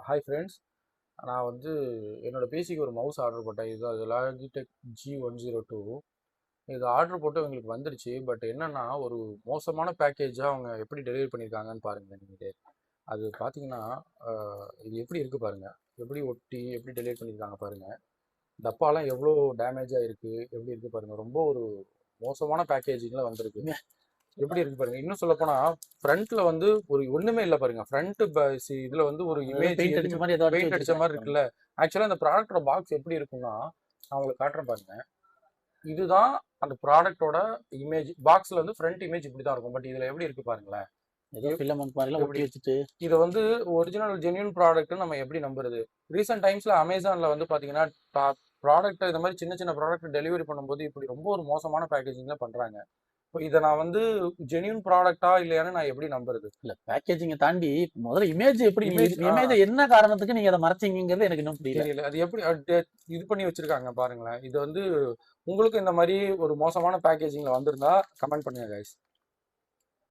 Hi friends. நான் வந்து என்னோட பிசிக்கு ஒரு மவுஸ் ஆர்டர் போட்டேன். அது லாகிடெக் G102. இது ஆர்டர் போட்டு எங்களுக்கு வந்துடுச்சு. பட் என்னன்னா ஒரு மோசமான பேக்கேஜாக அவங்க எப்படி டெலிவரி பண்ணியிருக்காங்கன்னு பாருங்கள் நீங்கள். அது பார்த்தீங்கன்னா இது எப்படி இருக்குது பாருங்கள். எப்படி ஒட்டி எப்படி டெலிவரி பண்ணியிருக்காங்க பாருங்கள். டப்பாலாம் எவ்வளோ டேமேஜாக இருக்குது, எப்படி இருக்குது பாருங்கள். ரொம்ப ஒரு மோசமான பேக்கேஜிங்கில் வந்திருக்கு. எப்படி இருக்கு பாருங்க. இன்னும் சொல்ல போனா ஃப்ரண்ட்ல வந்து ஒரு ஒண்ணுமே இல்ல பாருங்க. ஃப்ரண்ட் இதுல வந்து ஒரு இமேஜ் பெயிண்ட் அடிச்ச மாதிரி ஏதோ அடிச்சு பெயிண்ட் அடிச்ச மாதிரி வச்சிருக்காங்க. இருக்குல்ல. ஆக்சுவலா அந்த ப்ராடக்டோட பாக்ஸ் எப்படி இருக்கும்னா, நான் உங்களுக்கு காட்டுறேன் பாருங்க. இதுதான் அந்த ப்ராடக்டோட இமேஜ். பாக்ஸ்ல வந்து ஃப்ரண்ட் இமேஜ் இப்படி தான் இருக்கும். பட் இதுல எப்படி இருக்கு பாருங்களேன். ஏதோ ஃபிலமெண்ட் மாதிரிலாம் எப்படி ஒட்டி வச்சுட்டு இதை வந்து ஒரிஜினல் ஜென்யூன் ப்ராடக்ட்னு நம்ம எப்படி நம்புறது? ரீசெண்ட் டைம்ஸ்ல அமேசான்ல வந்து பாத்தீங்கன்னா ப்ராடக்ட் இந்த மாதிரி சின்ன சின்ன ப்ராடக்ட் டெலிவரி பண்ணும்போது இப்படி ரொம்ப ஒரு மோசமான பேக்கேஜிங்ல பண்றாங்க. இப்போ இதை நான் வந்து ஜென்யூன் ப்ராடக்டா இல்லையான்னு நான் எப்படி நம்புறது? இல்ல பேக்கேஜிங்கை தாண்டி முதல்ல இமேஜ் எப்படி இமேஜ் இமேஜை என்ன காரணத்துக்கு நீங்க அதை மறைச்சீங்கிறது எனக்கு இன்னும் புரியல. தெரியல. அது எப்படி இது பண்ணி வச்சிருக்காங்க பாருங்களேன். இது வந்து உங்களுக்கு இந்த மாதிரி ஒரு மோசமான பேக்கேஜிங்ல வந்திருந்தா கமெண்ட் பண்ணுங்க கைஸ்.